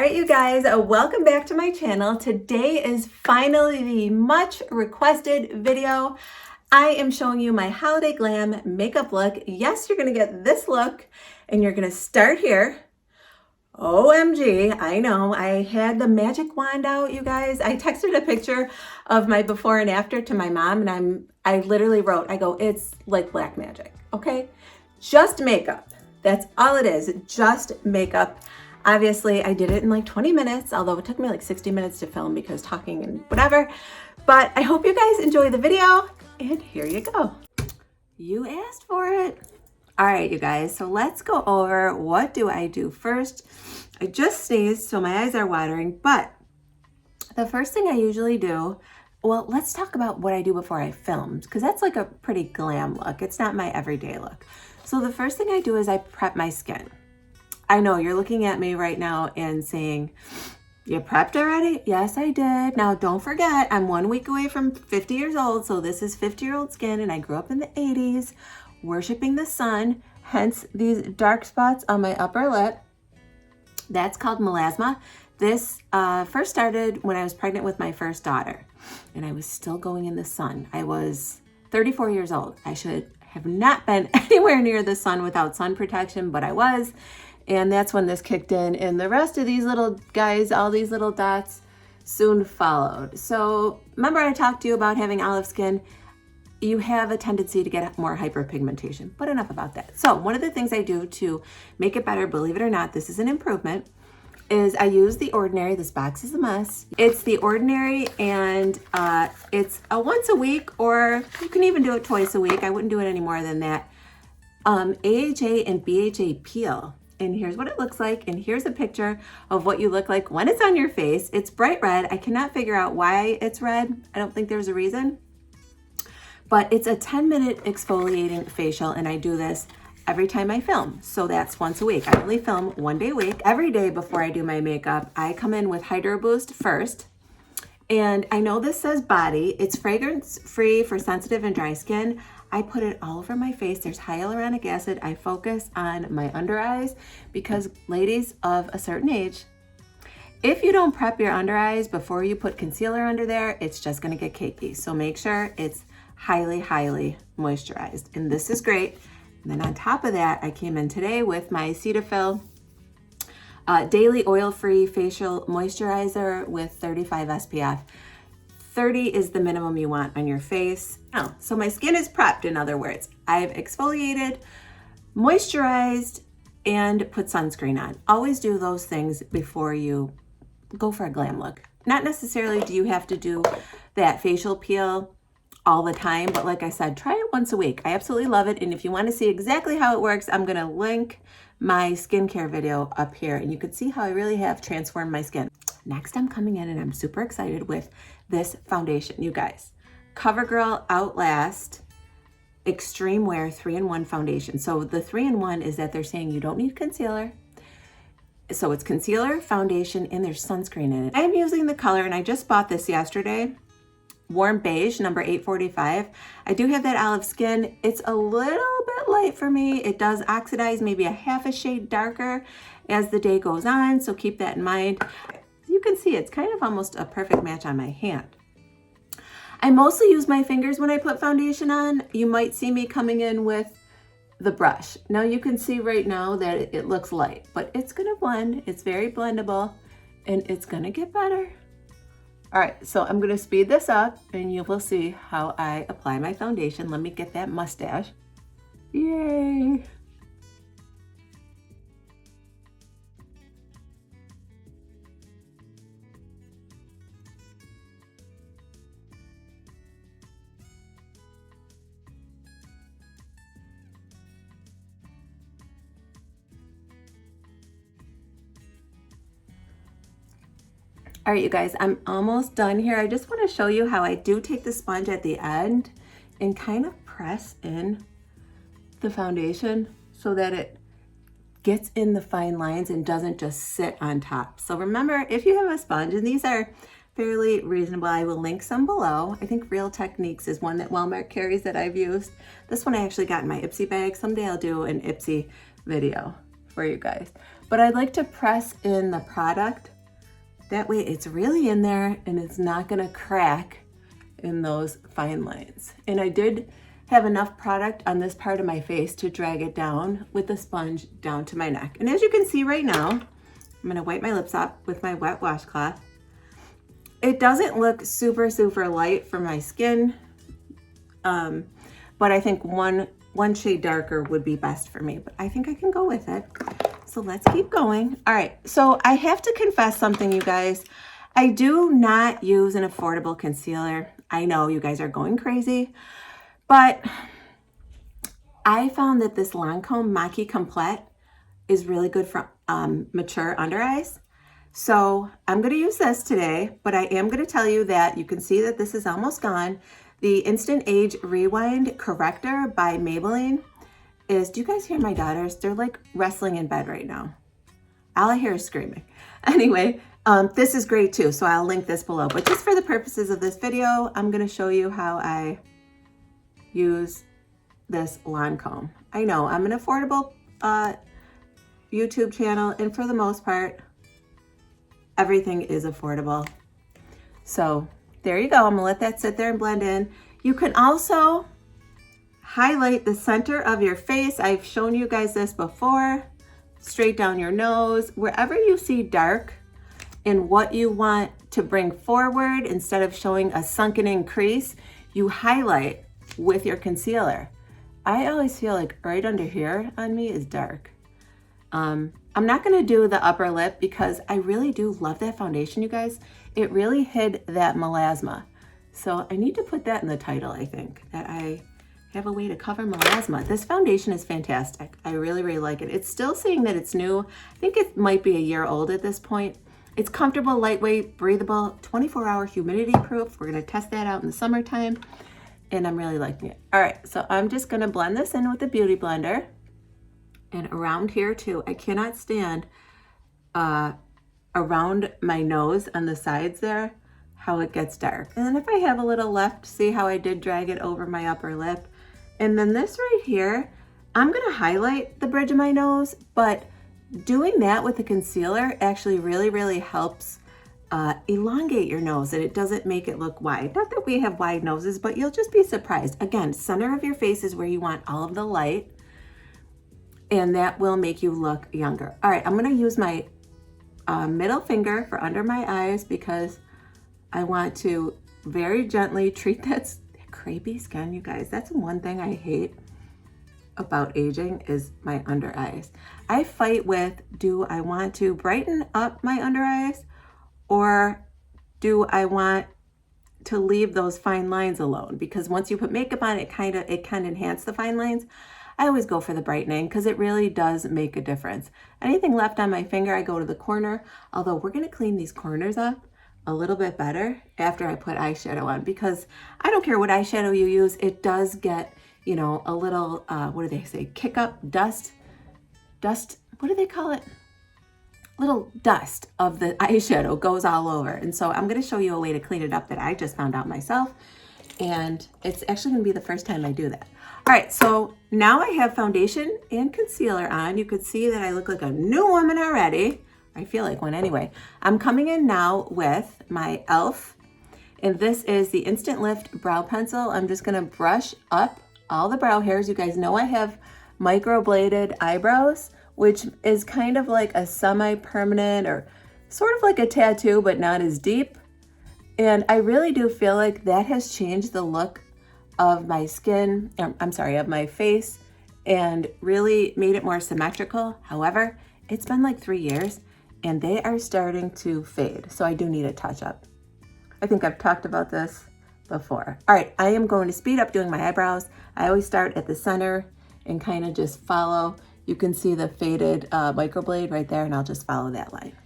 right, you guys, welcome back to my channel. Today is finally the much requested video. I am showing you my holiday glam makeup look. Yes, you're gonna get this look and you're gonna start here. OMG, I know, I had the magic wand out, you guys. I texted a picture of my before and after to my mom, and I literally wrote, I go, it's like black magic, okay? Just makeup, that's all it is, just makeup. Obviously, I did it in like 20 minutes, although it took me like 60 minutes to film because talking and whatever. But I hope you guys enjoy the video, and here you go. You asked for it. All right, you guys, so let's go over what do I do first. I just sneezed, so my eyes are watering, but the first thing I usually do, well, let's talk about what I do before I film, because that's like a pretty glam look. It's not my everyday look. So the first thing I do is I prep my skin. I know you're looking at me right now and saying, you prepped already? Yes, I did. Now, don't forget, I'm 1 week away from 50 years old, so this is 50-year-old skin, and I grew up in the 80s, worshiping the sun, hence these dark spots on my upper lip. That's called melasma. This first started when I was pregnant with my first daughter, and I was still going in the sun. I was 34 years old. I should have not been anywhere near the sun without sun protection, but I was. And that's when this kicked in, and the rest of these little guys, all these little dots, soon followed. So remember I talked to you about having olive skin? You have a tendency to get more hyperpigmentation, but enough about that. So one of the things I do to make it better, believe it or not, this is an improvement, is I use The Ordinary. This box is a mess. It's The Ordinary, and it's a once a week, or you can even do it twice a week. I wouldn't do it any more than that. AHA and BHA peel. And here's what it looks like, and here's a picture of what you look like when it's on your face. It's bright red. I cannot figure out why it's red. I don't think there's a reason. But it's a 10-minute exfoliating facial, and I do this every time I film. So that's once a week. I only film 1 day a week. Every day before I do my makeup, I come in with Hydro Boost first. And I know this says body. It's fragrance-free for sensitive and dry skin. I put it all over my face. There's hyaluronic acid. I focus on my under eyes because ladies of a certain age, if you don't prep your under eyes before you put concealer under there, it's just gonna get cakey. So make sure it's highly, highly moisturized. And this is great. And then on top of that, I came in today with my Cetaphil Daily Oil-Free Facial Moisturizer with 35 SPF. 30 is the minimum you want on your face. Oh, so my skin is prepped, in other words. I've exfoliated, moisturized, and put sunscreen on. Always do those things before you go for a glam look. Not necessarily do you have to do that facial peel all the time, but like I said, try it once a week. I absolutely love it, and if you want to see exactly how it works, I'm gonna link my skincare video up here, and you can see how I really have transformed my skin. Next, I'm coming in, and I'm super excited with this foundation, you guys. CoverGirl Outlast Extreme Wear 3-in-1 foundation. So the 3-in-1 is that they're saying you don't need concealer. So it's concealer, foundation, and there's sunscreen in it. I'm using the color, and I just bought this yesterday, Warm Beige, number 845. I do have that olive skin. It's a little bit light for me. It does oxidize maybe a half a shade darker as the day goes on, so keep that in mind. You can see it's kind of almost a perfect match on my hand. I mostly use my fingers when I put foundation on. You might see me coming in with the brush. Now you can see right now that it looks light, but it's gonna blend. It's very blendable, and it's gonna get better. All right, so I'm gonna speed this up, and you will see how I apply my foundation. Let me get that mustache. Yay! All right, you guys, I'm almost done here. I just want to show you how I do take the sponge at the end and kind of press in the foundation so that it gets in the fine lines and doesn't just sit on top. So remember, if you have a sponge, and these are fairly reasonable, I will link some below. I think Real Techniques is one that Walmart carries that I've used. This one I actually got in my Ipsy bag. Someday I'll do an Ipsy video for you guys. But I'd like to press in the product That way it's really in there and it's not gonna crack in those fine lines. And I did have enough product on this part of my face to drag it down with the sponge down to my neck. And as you can see right now, I'm gonna wipe my lips up with my wet washcloth. It doesn't look super, super light for my skin, but I think one shade darker would be best for me, but I think I can go with it. So let's keep going. All right, so I have to confess something, you guys. I do not use an affordable concealer. I know you guys are going crazy, but I found that this Lancome Maki Complete is really good for mature under eyes. So I'm gonna use this today, but I am gonna tell you that you can see that this is almost gone. The Instant Age Rewind Corrector by Maybelline is, do you guys hear my daughters? They're like wrestling in bed right now. All I hear is screaming. Anyway, this is great too, so I'll link this below. But just for the purposes of this video, I'm gonna show you how I use this Lancome. I know I'm an affordable YouTube channel, and for the most part, everything is affordable. So there you go. I'm gonna let that sit there and blend in. You can also highlight the center of your face. I've shown you guys this before. Straight down your nose, wherever you see dark and what you want to bring forward, instead of showing a sunken in crease, you highlight with your concealer. I always feel like right under here on me is dark. I'm not gonna do the upper lip because I really do love that foundation, you guys. It really hid that melasma. So I need to put that in the title, I think, that I have a way to cover melasma. This foundation is fantastic. I really, really like it. It's still saying that it's new. I think it might be a year old at this point. It's comfortable, lightweight, breathable, 24-hour humidity proof. We're gonna test that out in the summertime, and I'm really liking it. All right, so I'm just gonna blend this in with the Beauty Blender. And around here too, I cannot stand around my nose on the sides there, how it gets dark. And then if I have a little left, see how I did drag it over my upper lip. And then this right here, I'm gonna highlight the bridge of my nose, but doing that with the concealer actually really, really helps elongate your nose, and it doesn't make it look wide. Not that we have wide noses, but you'll just be surprised. Again, center of your face is where you want all of the light, and that will make you look younger. All right, I'm gonna use my middle finger for under my eyes because I want to very gently treat that crepey skin, you guys. That's one thing I hate about aging is my under eyes. I fight with, do I want to brighten up my under eyes, or do I want to leave those fine lines alone? Because once you put makeup on, it can enhance the fine lines. I always go for the brightening because it really does make a difference. Anything left on my finger, I go to the corner, although we're gonna clean these corners up a little bit better after I put eyeshadow on, because I don't care what eyeshadow you use, it does get, you know, a little, what do they say, kick up, dust, what do they call it? Little dust of the eyeshadow goes all over. And so I'm gonna show you a way to clean it up that I just found out myself. And it's actually gonna be the first time I do that. All right, so now I have foundation and concealer on. You could see that I look like a new woman already. I feel like one anyway. I'm coming in now with my e.l.f. and this is the Instant Lift Brow Pencil. I'm just gonna brush up all the brow hairs. You guys know I have microbladed eyebrows, which is kind of like a semi-permanent or sort of like a tattoo, but not as deep. And I really do feel like that has changed the look of my skin, of my face, and really made it more symmetrical. However, it's been like 3 years and they are starting to fade. So I do need a touch up. I think I've talked about this before. All right, I am going to speed up doing my eyebrows. I always start at the center and kind of just follow. You can see the faded microblade right there, and I'll just follow that line.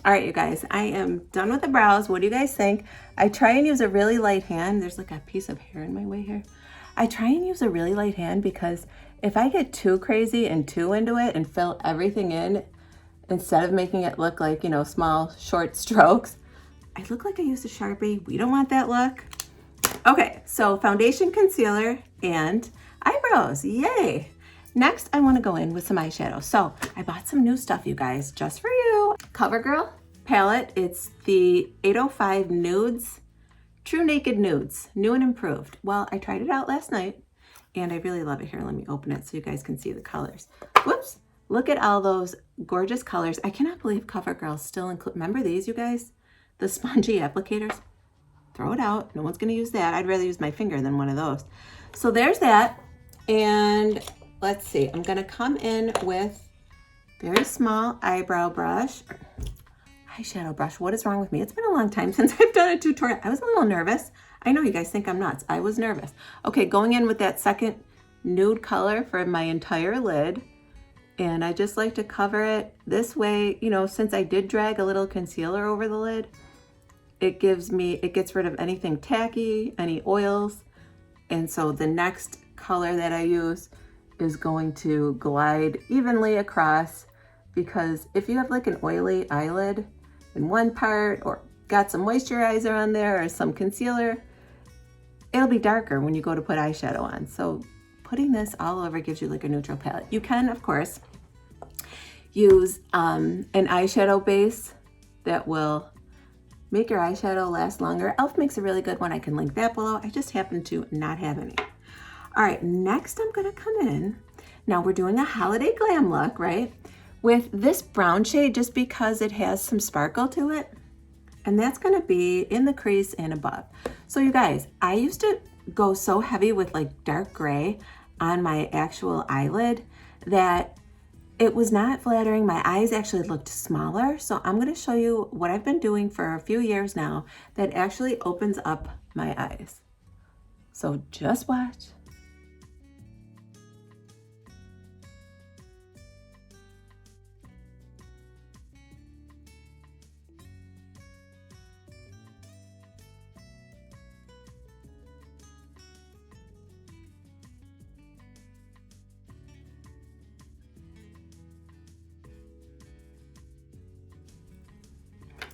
All right, you guys, I am done with the brows. What do you guys think? I try and use a really light hand. There's like a piece of hair in my way here. I try and use a really light hand because if I get too crazy and too into it and fill everything in, instead of making it look like, you know, small, short strokes, I look like I used a Sharpie. We don't want that look. Okay, so foundation, concealer, and eyebrows. Yay! Next, I want to go in with some eyeshadow. So I bought some new stuff, you guys, just for you. CoverGirl palette. It's the 805 Nudes, True Naked Nudes, new and improved. Well, I tried it out last night, and I really love it. Here, let me open it so you guys can see the colors. Whoops! Look at all those gorgeous colors. I cannot believe CoverGirl still include. Remember these, you guys? The spongy applicators. Throw it out. No one's going to use that. I'd rather use my finger than one of those. So there's that. And let's see. I'm going to come in with very small eyebrow brush. Eyeshadow brush. What is wrong with me? It's been a long time since I've done a tutorial. I was a little nervous. I know you guys think I'm nuts. I was nervous. Okay, going in with that second nude color for my entire lid. And I just like to cover it this way. You know, since I did drag a little concealer over the lid, it gets rid of anything tacky, any oils. And so the next color that I use is going to glide evenly across, because if you have like an oily eyelid in one part or got some moisturizer on there or some concealer, it'll be darker when you go to put eyeshadow on. So putting this all over gives you like a neutral palette. You can, of course, use an eyeshadow base that will make your eyeshadow last longer. e.l.f. makes a really good one. I can link that below. I just happen to not have any. All right, next I'm gonna come in. Now we're doing a holiday glam look, right? With this brown shade, just because it has some sparkle to it. And that's gonna be in the crease and above. So you guys, I used to go so heavy with like dark gray on my actual eyelid that it was not flattering. My eyes actually looked smaller. So I'm gonna show you what I've been doing for a few years now that actually opens up my eyes. So just watch.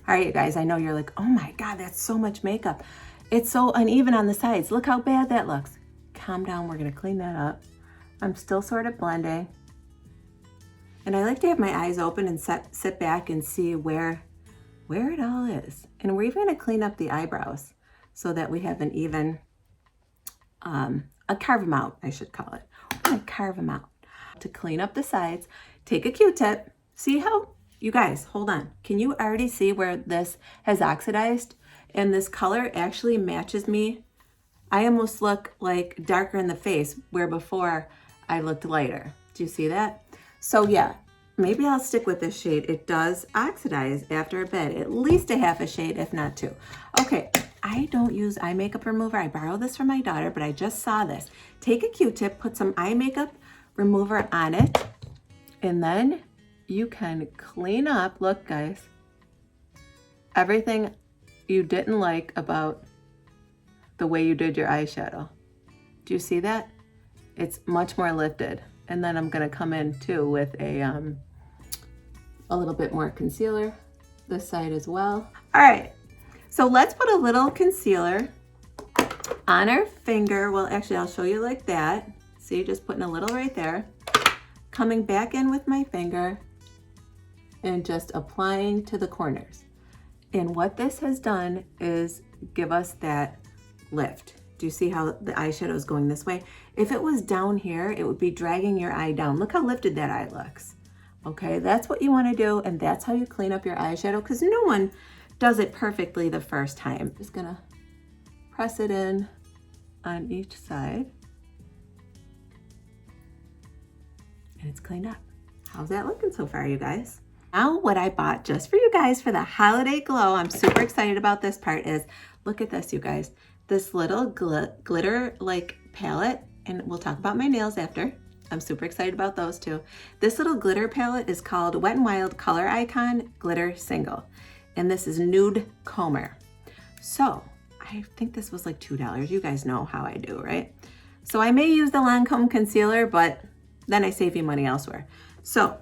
All right, you guys, I know you're like, oh my God, that's so much makeup. It's so uneven on the sides. Look how bad that looks. Calm down, we're gonna clean that up. I'm still sort of blending. And I like to have my eyes open and sit back and see where it all is. And we're even gonna clean up the eyebrows so that we have an even, a carve them out, I should call it. We're gonna carve them out. To clean up the sides, take a Q-tip. See how, you guys, hold on. Can you already see where this has oxidized? And this color actually matches me. I almost look like darker in the face, where before I looked lighter. Do you see that? So yeah, maybe I'll stick with this shade. It does oxidize after a bit, at least a half a shade, if not two. Okay, I don't use eye makeup remover. I borrowed this from my daughter, but I just saw this. Take a Q-tip, put some eye makeup remover on it, and then you can clean up, look guys, everything you didn't like about the way you did your eyeshadow. Do you see that? It's much more lifted. And then I'm gonna come in too with a little bit more concealer, this side as well. All right, so let's put a little concealer on our finger. Well, actually I'll show you like that. See, just putting a little right there. Coming back in with my finger and just applying to the corners. And what this has done is give us that lift. Do you see how the eyeshadow is going this way? If it was down here, it would be dragging your eye down. Look how lifted that eye looks. Okay, that's what you want to do, and that's how you clean up your eyeshadow, because no one does it perfectly the first time. Just gonna press it in on each side. And it's cleaned up. How's that looking so far, you guys? Now what I bought just for you guys for the holiday glow, I'm super excited about this part, is look at this, you guys. This little glitter like palette, and we'll talk about my nails after. I'm super excited about those too. This little glitter palette is called Wet n Wild Color Icon Glitter Single. And this is Nude Comer. So I think this was like $2. You guys know how I do, right? So I may use the Lancome concealer, but then I save you money elsewhere. So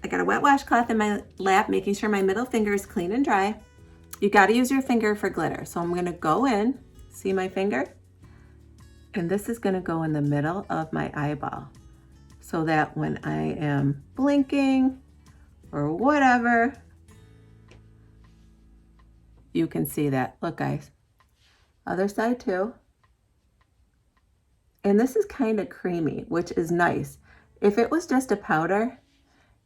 I got a wet washcloth in my lap, making sure my middle finger is clean and dry. You got to use your finger for glitter. So I'm going to go in, see my finger? And this is going to go in the middle of my eyeball so that when I am blinking or whatever, you can see that. Look, guys, other side too. And this is kind of creamy, which is nice. If it was just a powder,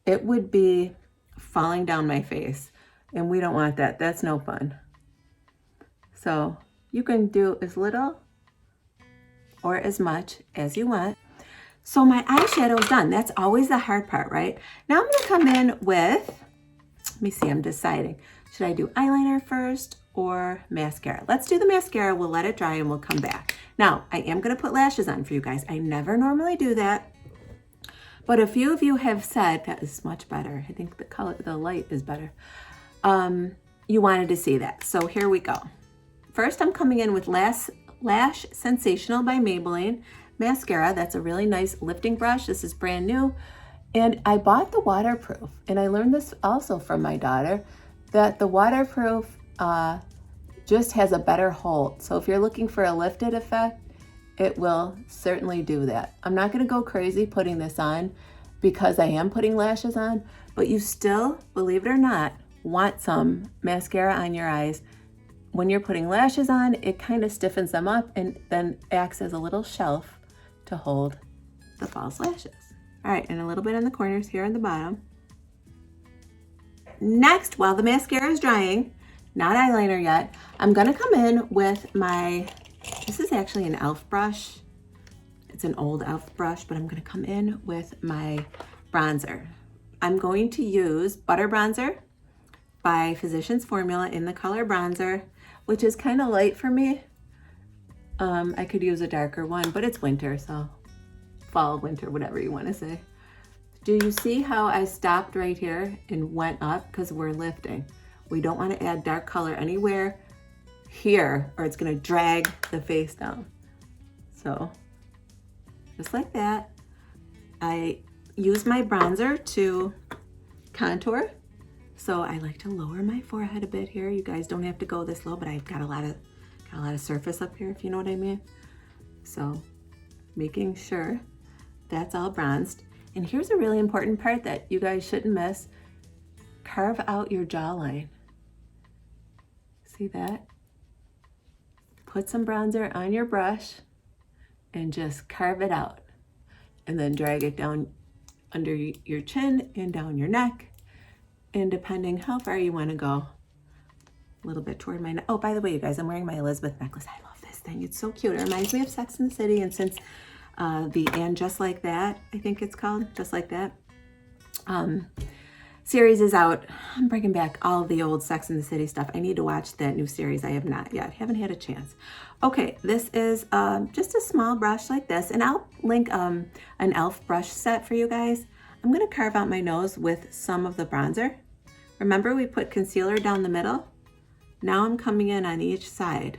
it would be falling down my face, and we don't want that. That's no fun. So you can do as little or as much as you want. So my eyeshadow's done. That's always the hard part, right? Now I'm gonna come in with, let me see, I'm deciding. Should I do eyeliner first or mascara? Let's do the mascara. We'll let it dry and we'll come back. Now, I am gonna put lashes on for you guys. I never normally do that, but a few of you have said that is much better. I think the color, the light is better. You wanted to see that. So here we go. First, I'm coming in with Lash Sensational by Maybelline mascara. That's a really nice lifting brush. This is brand new. And I bought the waterproof. And I learned this also from my daughter, that the waterproof just has a better hold. So if you're looking for a lifted effect, it will certainly do that. I'm not gonna go crazy putting this on because I am putting lashes on, but you still, believe it or not, want some mascara on your eyes. When you're putting lashes on, it kind of stiffens them up and then acts as a little shelf to hold the false lashes. All right, and a little bit on the corners here on the bottom. Next, while the mascara is drying, not eyeliner yet, I'm gonna come in with my, this is actually an e.l.f. brush. It's an old e.l.f. brush, but I'm gonna come in with my bronzer. I'm going to use Butter Bronzer by Physicians Formula in the color Bronzer, which is kind of light for me. I could use a darker one, but it's winter, so fall, winter, whatever you wanna say. Do you see how I stopped right here and went up? Because we're lifting. We don't want to add dark color anywhere here or it's going to drag the face down. So just like that. I use my bronzer to contour. So I like to lower my forehead a bit here. You guys don't have to go this low, but I've got a lot of surface up here, if you know what I mean. So making sure that's all bronzed. And here's a really important part that you guys shouldn't miss. Carve out your jawline. See that? Put some bronzer on your brush and just carve it out. And then drag it down under your chin and down your neck. And depending how far you want to go, a little bit toward my neck. Oh, by the way, you guys, I'm wearing my Elizabeth necklace. I love this thing. It's so cute. It reminds me of Sex and the City. And since the And Just Like That, I think it's called, Just Like That, series is out. I'm bringing back all of the old Sex and the City stuff. I need to watch that new series. I have not yet. Haven't had a chance. Okay, this is just a small brush like this, and I'll link an e.l.f. brush set for you guys. I'm going to carve out my nose with some of the bronzer. Remember, we put concealer down the middle? Now I'm coming in on each side,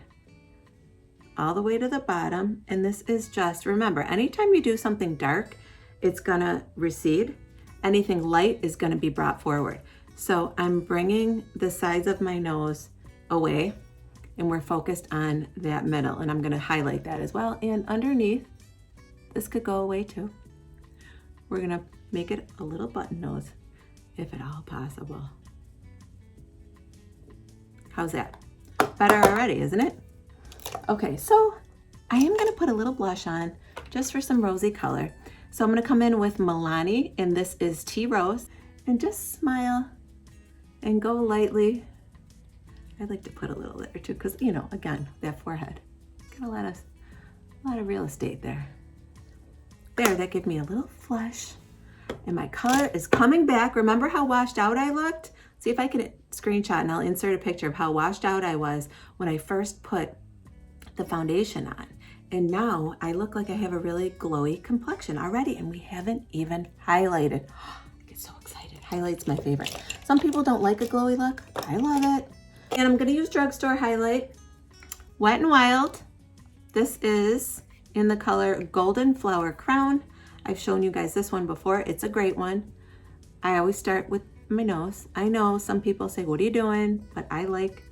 all the way to the bottom, and this is just, remember, anytime you do something dark, it's gonna recede. Anything light is gonna be brought forward. So I'm bringing the sides of my nose away, and we're focused on that middle, and I'm gonna highlight that as well. And underneath, this could go away too. We're gonna make it a little button nose, if at all possible. How's that? Better already, isn't it? Okay, so I am gonna put a little blush on just for some rosy color. So I'm gonna come in with Milani, and this is Tea Rose, and just smile and go lightly. I like to put a little there too, because you know, again, that forehead. Got a lot of real estate there. There, that gave me a little flush. And my color is coming back. Remember how washed out I looked? See if I can screenshot and I'll insert a picture of how washed out I was when I first put the foundation on. And now I look like I have a really glowy complexion already, and we haven't even highlighted. I get so excited. Highlight's my favorite. Some people don't like a glowy look. I love it. And I'm gonna use drugstore highlight, Wet n Wild. This is in the color Golden Flower Crown. I've shown you guys this one before. It's a great one. I always start with my nose. I know some people say, what are you doing? But I like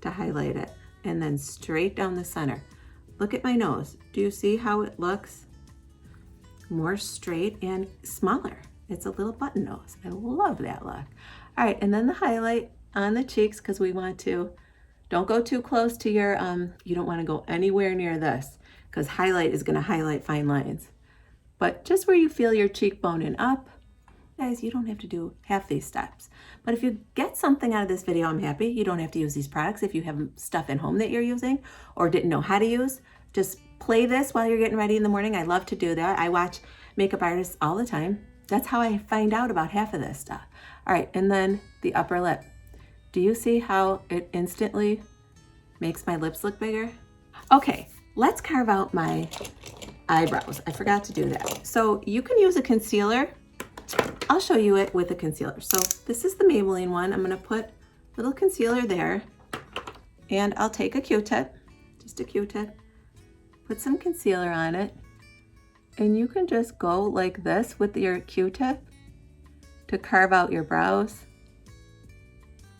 to highlight it and then straight down the center. Look at my nose. Do you see how it looks more straight and smaller? It's a little button nose. I love that look. All right, and then the highlight on the cheeks, because we want to, don't go too close to your, you don't want to go anywhere near this, because highlight is going to highlight fine lines. But just where you feel your cheekbone and up, guys, you don't have to do half these steps. But if you get something out of this video, I'm happy. You don't have to use these products if you have stuff at home that you're using or didn't know how to use. Just play this while you're getting ready in the morning. I love to do that. I watch makeup artists all the time. That's how I find out about half of this stuff. All right, and then the upper lip. Do you see how it instantly makes my lips look bigger? Okay, let's carve out my eyebrows. I forgot to do that. So you can use a concealer. I'll show you it with a concealer. So this is the Maybelline one. I'm gonna put a little concealer there, and I'll take a Q-tip, just a Q-tip, put some concealer on it, and you can just go like this with your Q-tip to carve out your brows.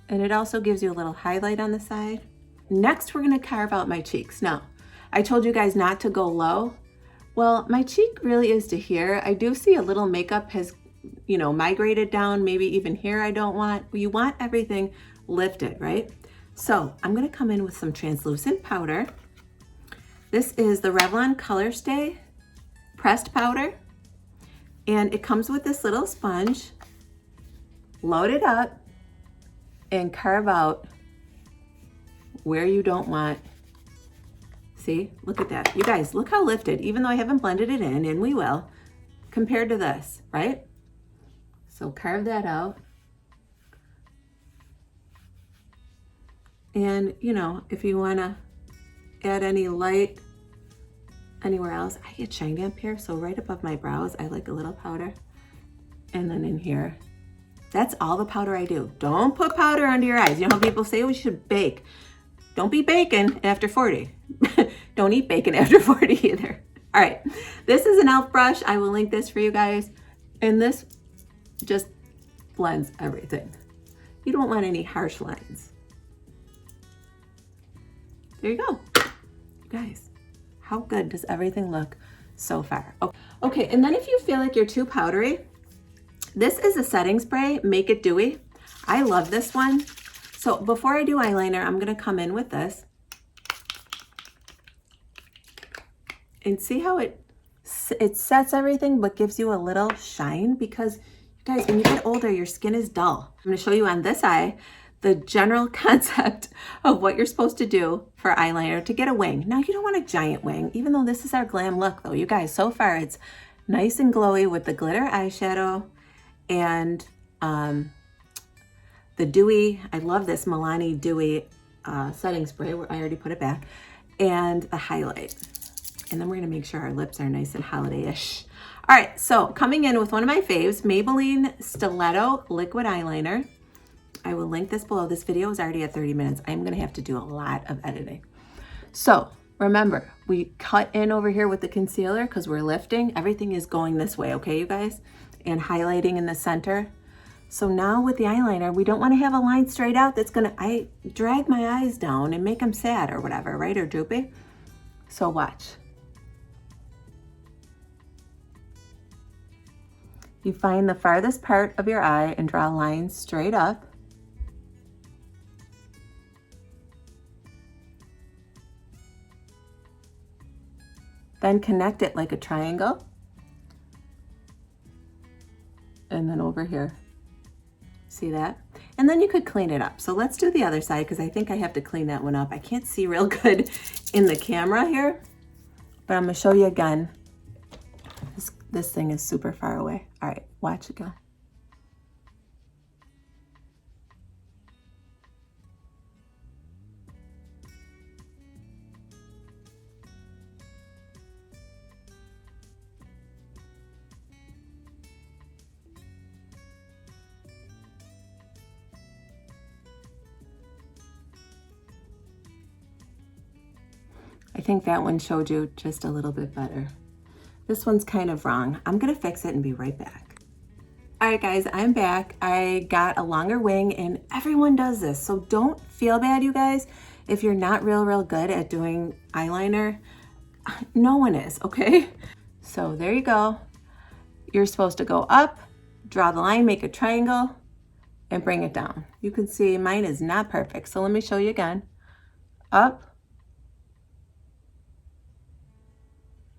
And it also gives you a little highlight on the side. Next, we're gonna carve out my cheeks. Now, I told you guys not to go low. Well, my cheek really is to here. I do see a little makeup has, migrated down, maybe even here I don't want. You want everything lifted, right? So I'm gonna come in with some translucent powder. This is the Revlon Color Stay pressed powder. And it comes with this little sponge. Load it up and carve out where you don't want. See, look at that. You guys, look how lifted, even though I haven't blended it in, and we will, compared to this, right? So carve that out. And, if you want to add any light anywhere else, I get shiny up here, so right above my brows, I like a little powder. And then in here, that's all the powder I do. Don't put powder under your eyes. You know how people say we should bake. Don't be baking after 40. Don't eat bacon after 40 either. All right, this is an e.l.f. brush. I will link this for you guys. And this just blends everything. You don't want any harsh lines. There you go. You guys, how good does everything look so far? Okay, and then if you feel like you're too powdery, this is a setting spray, Make It Dewy. I love this one. So before I do eyeliner, I'm gonna come in with this. And see how it sets everything but gives you a little shine, because you guys, when you get older, your skin is dull. I'm gonna show you on this eye the general concept of what you're supposed to do for eyeliner to get a wing. Now, you don't want a giant wing, even though this is our glam look though. You guys, so far it's nice and glowy with the glitter eyeshadow and the dewy. I love this Milani Dewy setting spray, where I already put it back, and the highlight. And then we're gonna make sure our lips are nice and holiday-ish. All right, so coming in with one of my faves, Maybelline Stiletto Liquid Eyeliner. I will link this below. This video is already at 30 minutes. I'm gonna have to do a lot of editing. So remember, we cut in over here with the concealer because we're lifting. Everything is going this way, okay, you guys? And highlighting in the center. So now with the eyeliner, we don't wanna have a line straight out that's I drag my eyes down and make them sad or whatever, right, or droopy. So watch. You find the farthest part of your eye and draw lines straight up. Then connect it like a triangle. And then over here. See that? And then you could clean it up. So let's do the other side, because I think I have to clean that one up. I can't see real good in the camera here, but I'm gonna show you again. This thing is super far away. All right, watch it go. I think that one showed you just a little bit better. This one's kind of wrong. I'm gonna fix it and be right back. All right guys, I'm back. I got a longer wing and everyone does this. So don't feel bad, you guys, if you're not real good at doing eyeliner. No one is, okay? So there you go. You're supposed to go up, draw the line, make a triangle, and bring it down. You can see mine is not perfect. So let me show you again. Up,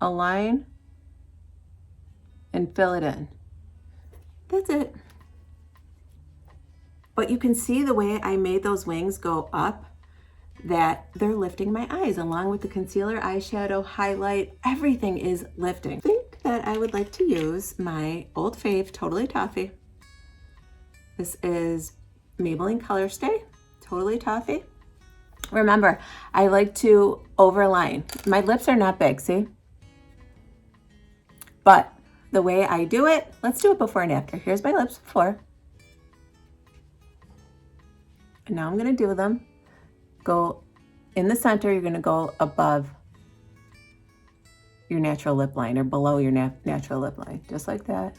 a line, and fill it in. That's it. But you can see the way I made those wings go up, that they're lifting my eyes along with the concealer, eyeshadow, highlight, everything is lifting. I think that I would like to use my old fave, Totally Toffee. This is Maybelline Color Stay, Totally Toffee. Remember, I like to overline. My lips are not big, see? But the way I do it, let's do it before and after. Here's my lips before. And now I'm gonna do them. Go in the center, you're gonna go above your natural lip line or below your natural lip line, just like that.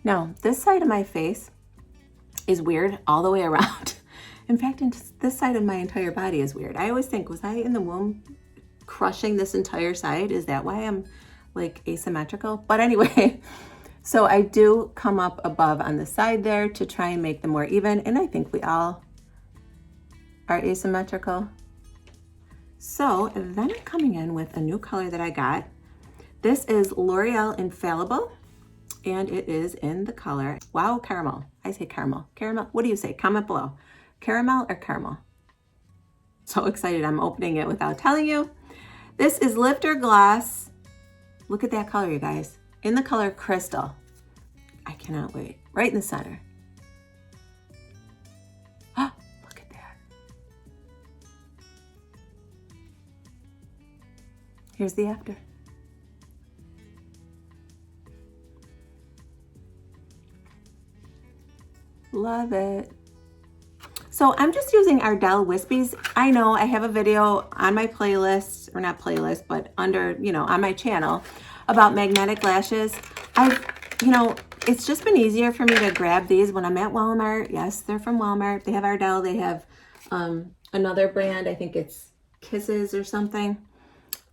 Now, this side of my face is weird all the way around. In fact, this side of my entire body is weird. I always think, was I in the womb crushing this entire side? Is that why I'm like asymmetrical? But anyway, so I do come up above on the side there to try and make them more even. And I think we all are asymmetrical. So then I'm coming in with a new color that I got. This is L'Oreal Infallible. And it is in the color Wow Caramel. I say caramel. Caramel, what do you say? Comment below. Caramel or caramel? So excited, I'm opening it without telling you. This is Lifter Gloss. Look at that color, you guys. In the color Crystal. I cannot wait. Right in the center. Oh, look at that. Here's the after. Love it. So I'm just using Ardell Wispies. I know I have a video on my playlist, or not playlist, but under, you know, on my channel about magnetic lashes. It's just been easier for me to grab these when I'm at Walmart. Yes, they're from Walmart. They have Ardell. They have another brand. I think it's Kisses or something.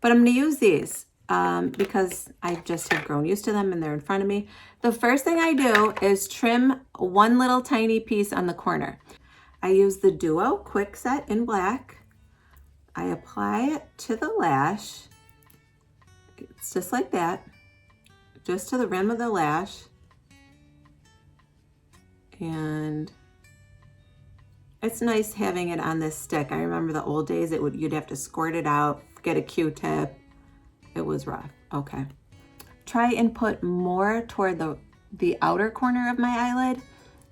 But I'm going to use these because I just have grown used to them and they're in front of me. The first thing I do is trim one little tiny piece on the corner. I use the Duo Quick Set in black. I apply it to the lash. It's just like that, just to the rim of the lash. And it's nice having it on this stick. I remember the old days, you'd have to squirt it out, get a Q-tip. It was rough. Okay. Try and put more toward the outer corner of my eyelid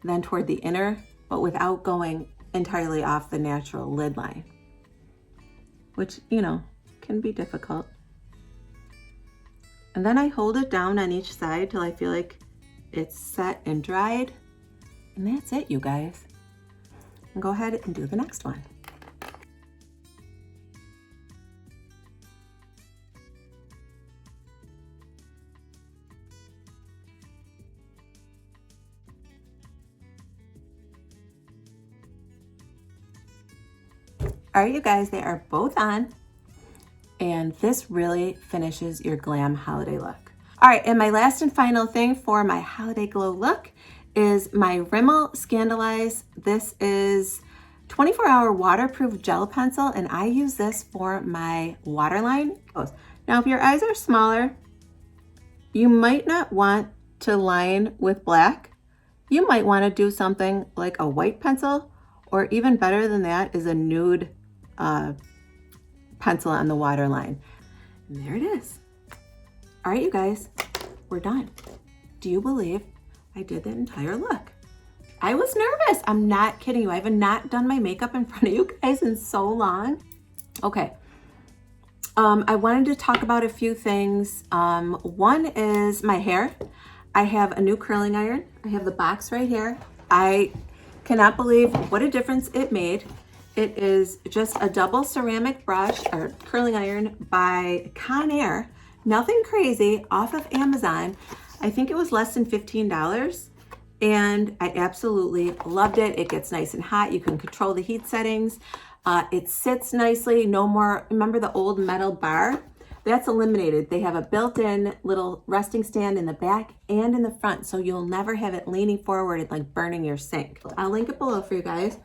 than toward the inner, but without going entirely off the natural lid line, which, can be difficult. And then I hold it down on each side till I feel like it's set and dried. And that's it, you guys. And go ahead and do the next one. All right, you guys, they are both on. And this really finishes your glam holiday look. All right, and my last and final thing for my holiday glow look is my Rimmel Scandalize. This is 24-hour waterproof gel pencil, and I use this for my waterline. Now, if your eyes are smaller, you might not want to line with black. You might want to do something like a white pencil, or even better than that is a nude pencil on the waterline. And there it is. All right, you guys, we're done. Do you believe I did that entire look? I was nervous. I'm not kidding you. I have not done my makeup in front of you guys in so long. Okay, I wanted to talk about a few things. One is my hair. I have a new curling iron. I have the box right here. I cannot believe what a difference it made. It is just a double ceramic brush or curling iron by Conair. Nothing crazy, off of Amazon. I think it was less than $15. And I absolutely loved it. It gets nice and hot. You can control the heat settings. It sits nicely. No more, remember the old metal bar? That's eliminated. They have a built-in little resting stand in the back and in the front, so you'll never have it leaning forward and like burning your sink. I'll link it below for you guys.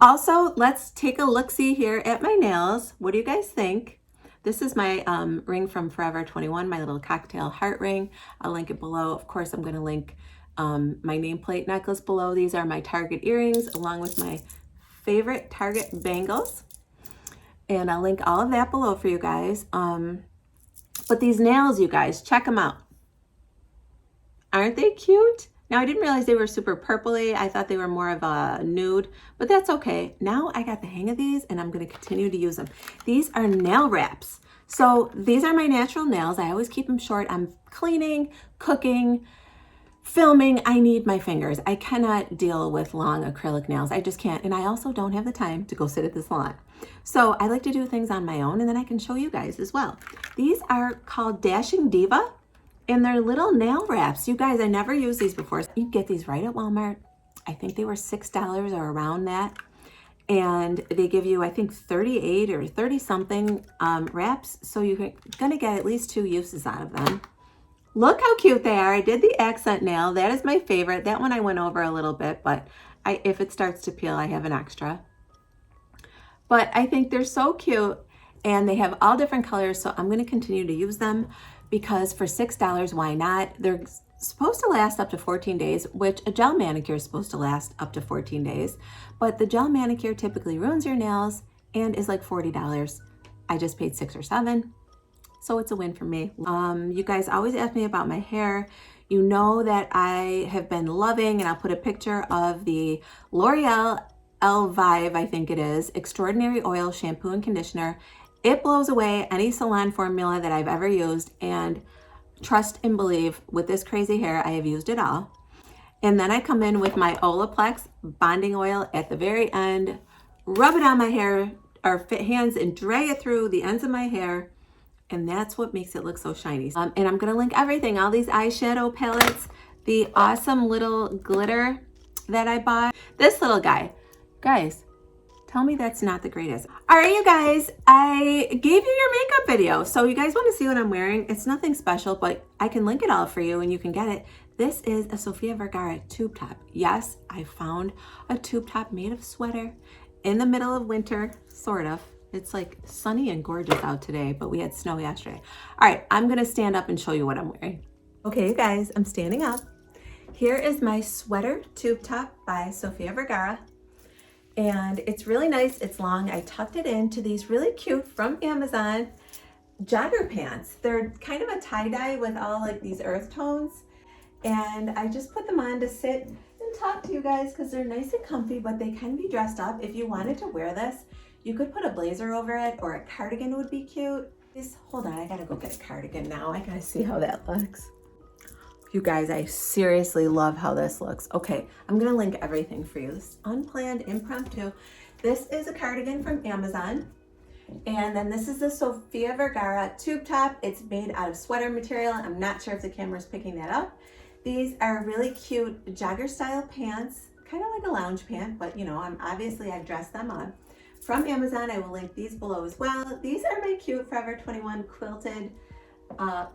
Also, let's take a look-see here at my nails. What do you guys think? This is my ring from Forever 21, my little cocktail heart ring. I'll link it below. Of course, I'm going to link my nameplate necklace below. These are my Target earrings along with my favorite Target bangles. And I'll link all of that below for you guys. But these nails, you guys, check them out. Aren't they cute? Now, I didn't realize they were super purpley. I thought they were more of a nude, but that's okay. Now I got the hang of these and I'm going to continue to use them. These are nail wraps. So these are my natural nails. I always keep them short. I'm cleaning, cooking, filming. I need my fingers. I cannot deal with long acrylic nails. I just can't. And I also don't have the time to go sit at the salon. So I like to do things on my own and then I can show you guys as well. These are called Dashing Diva. And they're little nail wraps. You guys, I never used these before. You can get these right at Walmart. I think they were $6 or around that. And they give you, I think, 38 or 30 something wraps. So you're gonna get at least 2 uses out of them. Look how cute they are. I did the accent nail. That is my favorite. That one I went over a little bit, but if it starts to peel, I have an extra. But I think they're so cute and they have all different colors. So I'm gonna continue to use them. Because for $6, why not? They're supposed to last up to 14 days, which a gel manicure is supposed to last up to 14 days. But the gel manicure typically ruins your nails and is like $40. I just paid $6 or $7, so it's a win for me. You guys always ask me about my hair. You know that I have been loving, and I'll put a picture of the L'Oreal Elvive, I think it is, Extraordinary Oil Shampoo and Conditioner. It blows away any salon formula that I've ever used, and trust and believe, with this crazy hair, I have used it all. And then I come in with my Olaplex bonding oil at the very end, rub it on my hair or hands and drag it through the ends of my hair, and that's what makes it look so shiny. And I'm gonna link everything, all these eyeshadow palettes, the awesome little glitter that I bought. This little guy, guys, tell me that's not the greatest. All right, you guys, I gave you your makeup video. So you guys want to see what I'm wearing? It's nothing special, but I can link it all for you and you can get it. This is a Sofia Vergara tube top. Yes, I found a tube top made of sweater in the middle of winter, sort of. It's like sunny and gorgeous out today, but we had snow yesterday. All right, I'm gonna stand up and show you what I'm wearing. Okay, you guys, I'm standing up. Here is my sweater tube top by Sofia Vergara. And it's really nice, it's long. I tucked it into these really cute, from Amazon, jogger pants. They're kind of a tie-dye with all like these earth tones. And I just put them on to sit and talk to you guys because they're nice and comfy, but they can be dressed up. If you wanted to wear this, you could put a blazer over it, or a cardigan would be cute. Just hold on, I gotta go get a cardigan now. I gotta see how that looks. You guys, I seriously love how this looks. Okay, I'm gonna link everything for you. This is unplanned, impromptu. This is a cardigan from Amazon. And then this is the Sofia Vergara tube top. It's made out of sweater material. I'm not sure if the camera's picking that up. These are really cute jogger style pants, kind of like a lounge pant, but you know, I've dressed them on. From Amazon, I will link these below as well. These are my cute Forever 21 quilted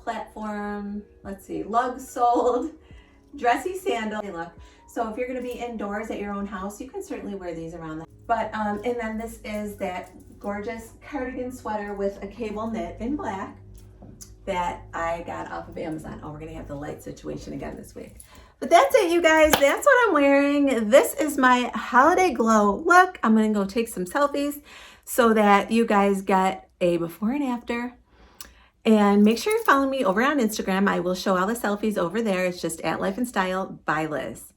platform, let's see, lug soled dressy sandal look. So if you're going to be indoors at your own house, you can certainly wear these around. But and then this is that gorgeous cardigan sweater with a cable knit in black that I got off of Amazon. Oh, we're going to have the light situation again this week. But that's it, you guys. That's what I'm wearing. This is my holiday glow look. I'm going to go take some selfies so that you guys get a before and after. And make sure you're following me over on Instagram. I will show all the selfies over there. It's just @Life and Style by Liz.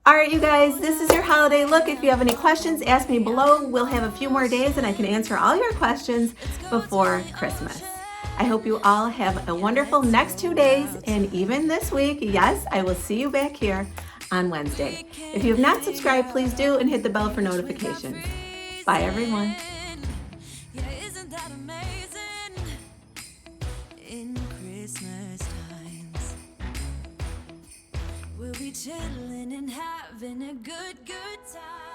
All right, you guys, this is your holiday look. If you have any questions, ask me below. We'll have a few more days and I can answer all your questions before Christmas. I hope you all have a wonderful next 2 days and even this week. Yes, I will see you back here on Wednesday. If you have not subscribed, please do and hit the bell for notifications. Bye, everyone. Yeah, isn't that amazing? In Christmas times, we'll be chilling and having a good time.